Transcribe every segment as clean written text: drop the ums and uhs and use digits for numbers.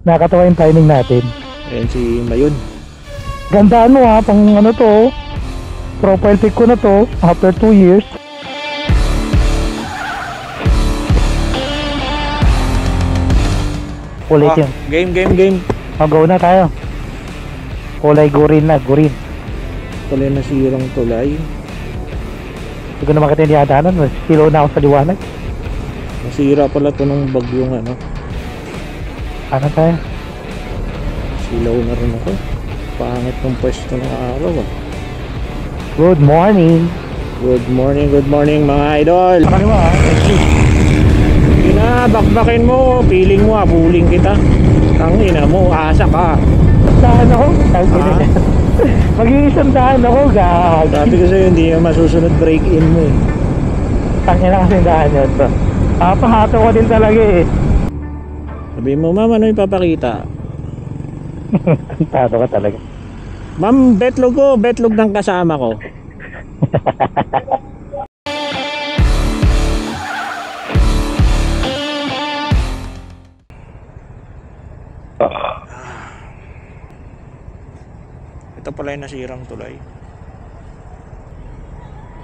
Nakakatawa yung timing natin. Ayan si Mayon. Gandaan mo ha, pang ano to. Profile pic ko na to after 2 years. Ulit yun. Game. Go na tayo. Kulay green na, green. Kulay na sirang tulay. Hindi ko na makita yung diyadanan. Silaw na ako sa liwanag. Nasira pala to nung bagyong ano. Ano tayo? Silaw na rin ako. Pangit ng pwesto ng araw ah. Good morning. Good morning mga idol. Sa kaliwa ha. Bakbakin mo, feeling mo abuling kita. Tangina mo, asa ka. Saan ako? Mag-iisang daan ako, gag. Sabi ko sa'yo, hindi na masusunod break-in mo eh. Tangina kasi yung daan yun to. Pahato ko din talaga eh. Sabi mo, ma'am, ano yung papakita? Tato ka talaga. Ma'am, betlog ng kasama ko. Ito pala yung nasirang tulay.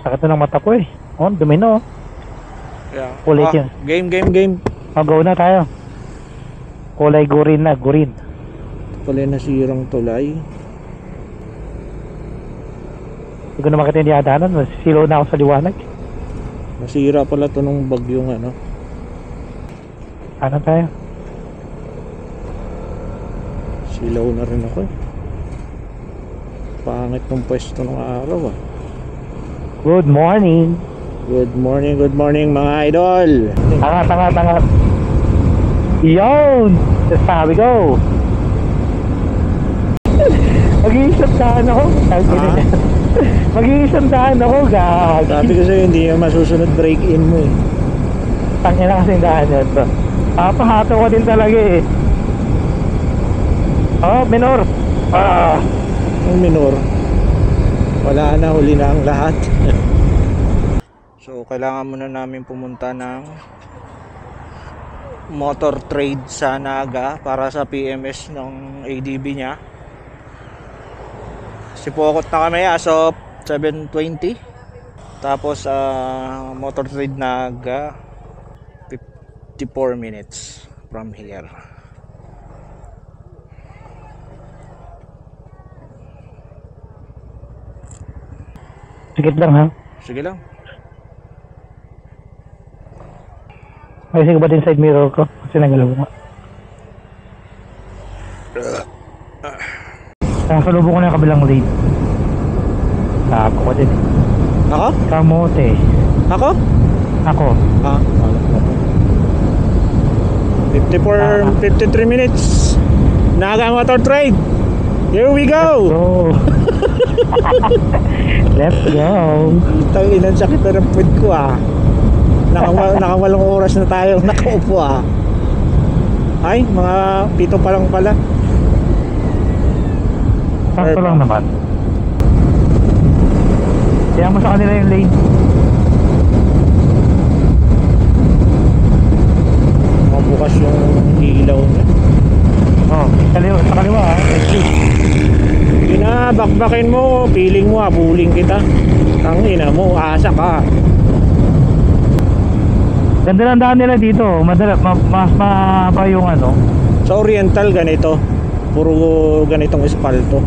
Sakit na ng mata ko eh. Oh, dumi na oh. Yeah. Ulit yun. Game. Go na tayo. Kulay green na, green. Ito pala yung nasirang tulay. Hindi ko na makita yung diyadanan. Silaw na ako sa liwanag. Nasira pala to nung bagyong ano. Ano tayo? Silaw na rin ako eh. Pangit ng pwesto ng araw ah. Good morning. Good morning mga idol. Tanga. Yun! Sabi ko. Mag-iisang daan ako. Mag-iisang daan ako, gag. Sabi ko sa'yo, hindi na masusunod break-in mo eh. Tangina kasi yung daan yun to. Pahato ko din talaga eh. Oh, minor. Ang minor. Wala na, huli na ang lahat. So, kailangan muna namin pumunta ng motor trade sa Naga para sa PMS ng ADB niya. Sipokot na kami as of 7:20. Tapos motor trade Naga 54 minutes from here. Sikit lang ha. Sige lang. May sige ba din side mirror ko? Kasi nagalaw nga. Nakasalubong ko na yung kabilang lane. Ako ko din. Ako? Kamote. Ako? Ako. 53 minutes. Naga motor trade. Here we go. Let's go. Itang ilan sakit na ng puwit ko ah. Nakawalong oras na tayo nakaupo ah. Ay, mga 7 pa lang pala. Sakto lang naman. Kaya mo sa kanila yung lane. Bukas yung ilaw niya. Oh, sa kaliwa ha. Bakbakin mo, feeling mo abuling kita. Tangina mo, asa ka. Ganda lang daan nila dito. Mas mahaba yung ano. Sa Oriental ganito. Puro ganitong espalto.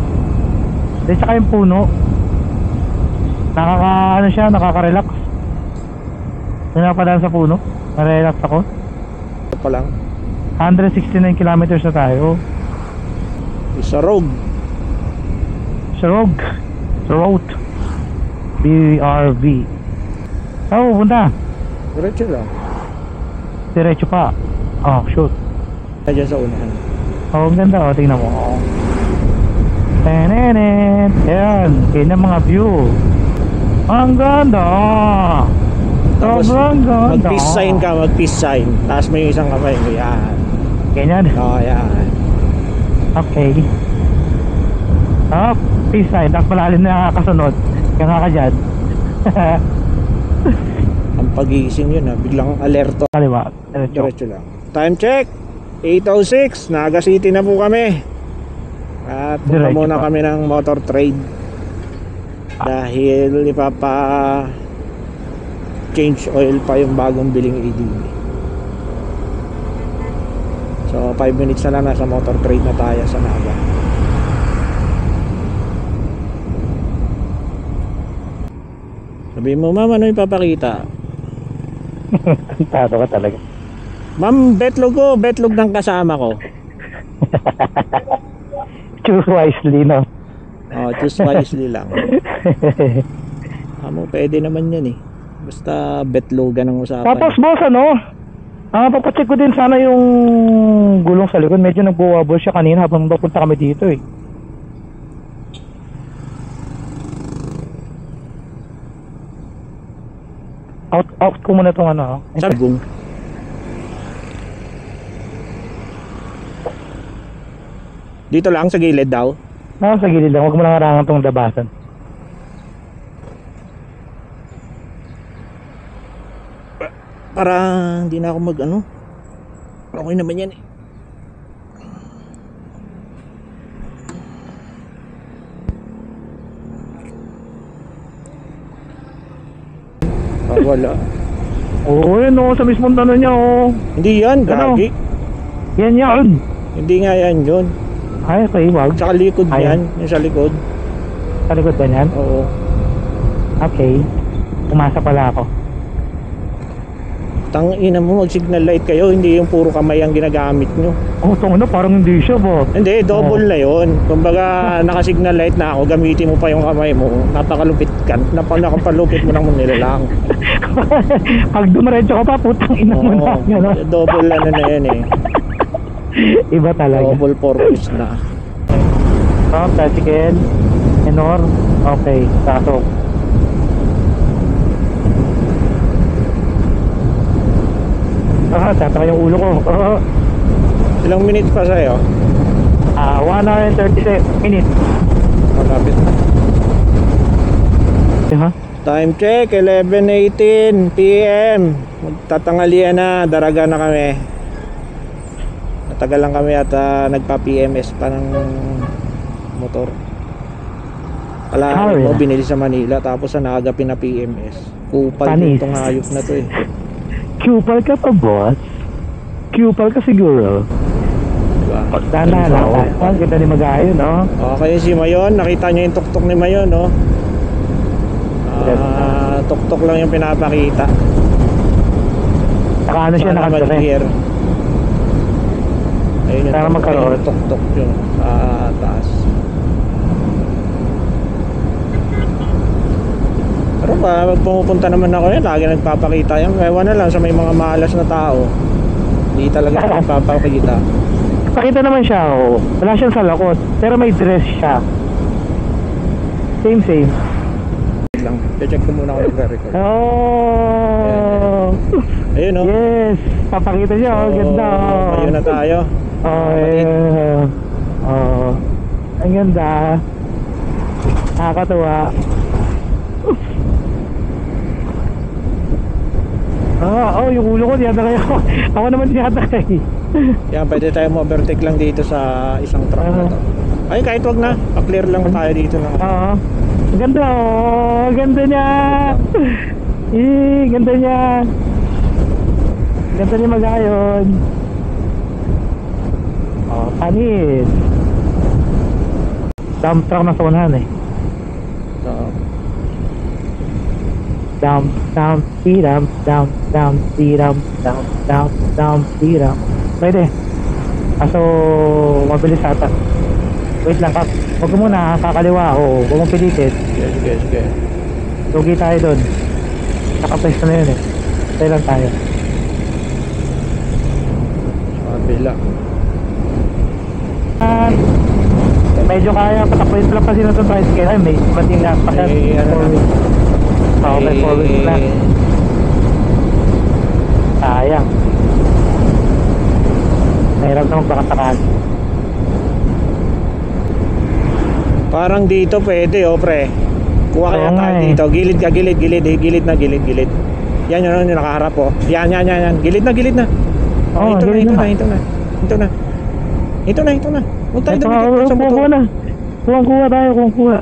Then saka yung puno. Nakaka-relax. Pinapadaan sa puno. Na-relax ako. Ito pa lang. 169 kilometers na tayo. Sa road. Road. BRV. Oh, punta. Diretso lang. Diretso pa. Oh, shoot. Diyan sa unahan. Oh, ang ganda oh, tingnan mo. Tenenet. Ayan, ganyan mga view. Ang ganda. Tapos Sobrang ganda. mag-peace sign. Taas mo yung isang kamay mo. Yan. Ganyan. Oo, yan. Okay. Oh, peace sign. Tapos malalim na kasunod. Kaya nga ka dyan. Ang pagising yun ha. Biglang alerto. Kaliwa. Diretso. Diretso lang. Time check. 8:06, Naga City na po kami. At punta Diretso muna pa. kami ng motor trade. Dahil ipapa change oil pa yung bagong biling ADB. So 5 minutes na lang, nasa motor trade na tayo sa Naga. Sabihin mo, ma'am, ano ipapakita? Tado ka talaga. Ma'am, betlog ng kasama ko. Choose wisely, no? Oh, choose wisely lang. Amo, pwede naman yan eh. Basta betlogan ang usapan. Tapos boss, ano? Papacheck ko din sana yung gulong sa likod. Medyo nag-wobble siya kanina habang papunta kami dito eh. Out ko muna itong ano. Sagong. Dito lang sa gilid daw. Sa gilid lang. Huwag mo lang harangan itong labasan. Para hindi na ako mag ano. Okay naman yan eh. Wala. Oo, yun o. Sa mismong tanong niya o. Hindi yan, Ano? gagi. Yan yun. Hindi nga yan yun. Ay, okay, wag. Sa likod Ayan. yan. Yung sa likod. Sa likod ba yan? Oo. Okay. Umasa pala ako. Tangina mo, mag-signal light kayo. Hindi yung puro kamay ang ginagamit nyo. Oh, itong ano, parang hindi siya ba? Hindi, double na yun. Kumbaga, naka-signal light na ako, gamitin mo pa yung kamay mo. Napakalupit ka. Napapalupit mo ng nilalang. Pag dumiretso ka pa, putang ina mo na. Oo, Ano? double ano na yan eh. Iba talaga. Double purpose na. Tricycle. Enor. Okay, pasok. Tataka yung ulo ko. Ilang minutes pa sa'yo? 1 hour and 30 minutes. Malapit na. Ha? Time check, 11:18 PM. Magtatangalian na, daraga na kami. Natagal lang kami at nagpa-PMS pa ng motor. Kala mo binili sa Manila tapos sa Naga pina-PMS. Kupal Panis. itong hayop na to eh. Kupal ka pa, boss? Kupal ka siguro. Diba? Sana lang. Ang ganda ni Magayo, no? Okay, si Mayon, nakita niyo yung tuktok ni Mayon, no? Tuktok lang yung pinapakita. Saka ano siya Sana nakasara. mag-clear. Ayun yung Sana tuktok, magkaroon. ayun yung tuktok yun sa taas. Pero pag pumupunta naman ako yan, lagi nagpapakita yan. Ewan na lang sa may mga malas na tao. Hindi talaga nagpapakita. Pakita naman siya, oh. Wala siyang salakot. Pero may dress siya. Same. Wait lang, check ko muna kung nagre-record. Oh! Ayun, no? Yes! Papakita siya, oh. Ganda, oh. Ayun na tayo. Oh, Kapatid. yeah. Oh. Ang ganda. Nakakatuwa. Yung ulo ko, tiyata kayo. Ako naman tiyata kayo. Yan, pwede tayo overtake lang dito sa isang truck na to. Ay, kahit wag na. Pa-clear lang tayo dito na. Oo. Ang ganda, oh. Ang ganda niya. Ganda niya. Ganda niya Magayon. Oh, panis. Dump truck na sa unahan eh. So, Dump, dump, pwede. Kaso mabilis ata. Wait lang, Kap. Huwag mo muna, kakaliwa. Oo, huwag mong pilitin. sige. Lugi tayo doon. Nakapesto na yun eh. Tayo lang tayo. Sa kabila. Medyo kaya patakboyin lang kasi na ito tricycle. Ay, may mating na pakat. Okay, 4 weeks na. Sayang. Nahirap na magpakasakali. Parang dito pwede, oh, pre. Kuha kaya Oo nga tayo eh. dito. Gilid ka, gilid. Yan yung nakaharap, oh. Yan. Gilid na. Oo, Ito gilid na. na. Ito na. Ito na, ito na. Huwag tayo dumikit sa motor. Kuha na. Kuha tayo, kuha.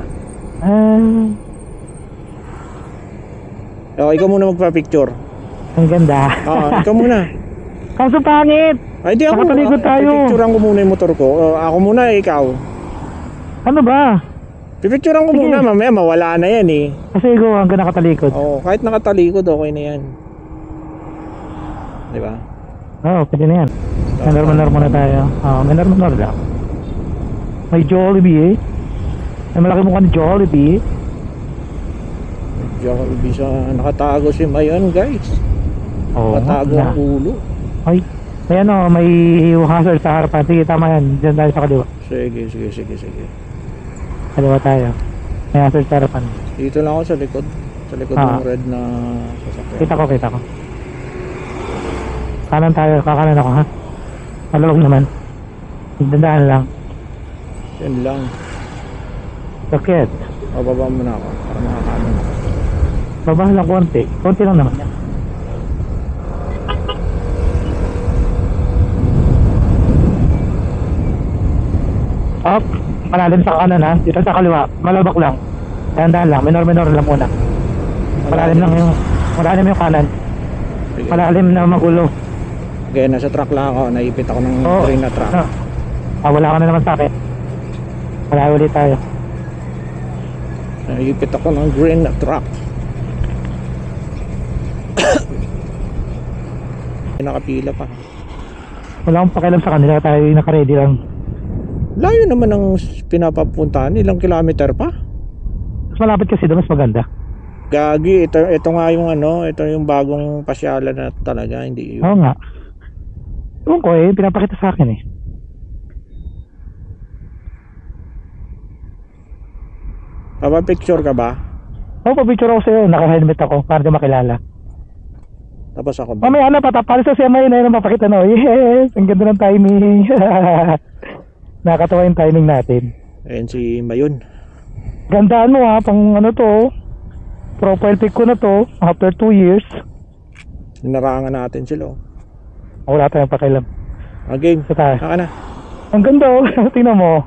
Oh, ikaw muna magpa-picture. Ang ganda. Ikaw muna. Kaso pangit. Ay, di ako. Nakatalikod tayo. Pipicturean ko muna yung motor ko. Ako muna, ikaw. Ano ba? Pipicturean ko Sige. muna, mamaya mawala na yan eh. Kasi ikaw hanggang nakatalikod. Oo, kahit nakatalikod, okay na yan. Di ba? Oo, pwede na yan. Menor muna tayo. Menor lang. May Jollibee eh. May malaki mukha ni Jollibee. Jollibee sa nakatago si Mayon, guys. Oo. Nakatago ang ulo. Ay, may ano, may hazard sa harapan. Sige, tama yan. Diyan tayo sa kaliwa. Sige. Kaliwa tayo. May hazard sa harapan. Dito lang ako sa likod. Sa likod ng red na sasakyan. Kita ko. Kanan tayo, kakanan ako ha. Maluwag naman. Dandaan lang. Yan lang. Bakit? Bababa muna ako para makakanan. Baba lang konti. Konti lang naman yan. Up. Malalim sa kanan ha. Dito sa kaliwa. Malabak lang. Dandaan lang. Menor lang muna. Malalim yung kanan. Sige. Malalim na magulo. Okay, nasa truck lang ako. Naipit ako ng green na truck. Wala ka na naman sa akin. Wala ulit tayo. Naipit ako ng green na truck. Nakapila pa. Wala akong pakialam sa kanila. Tayo naka-ready lang. Layo naman ang pinapapuntahan. Ilang kilometer pa? Mas malapit kasi doon. Mas maganda. Gagi, ito nga yung ito yung bagong pasyalan na talaga. Hindi yun. Oo nga. Ewan ko eh. Pinapakita sa akin eh. Papapicture ka ba? Oo, papicture ako sa'yo. Naka-helmet ako para di makilala. Tapos ako ba? Mamaya patapal sa siya may na mapakita no. Yes! Ang ganda ng timing. Nakakatawa yung timing natin. Ayan si Mayon. Gandaan mo ha. Pang to. Profile pic ko na to. After 2 years. Hinarangan natin sila. Wala tayong pakialam. Again. Sa tayo. Naka na. Ang ganda oh. Tingnan mo.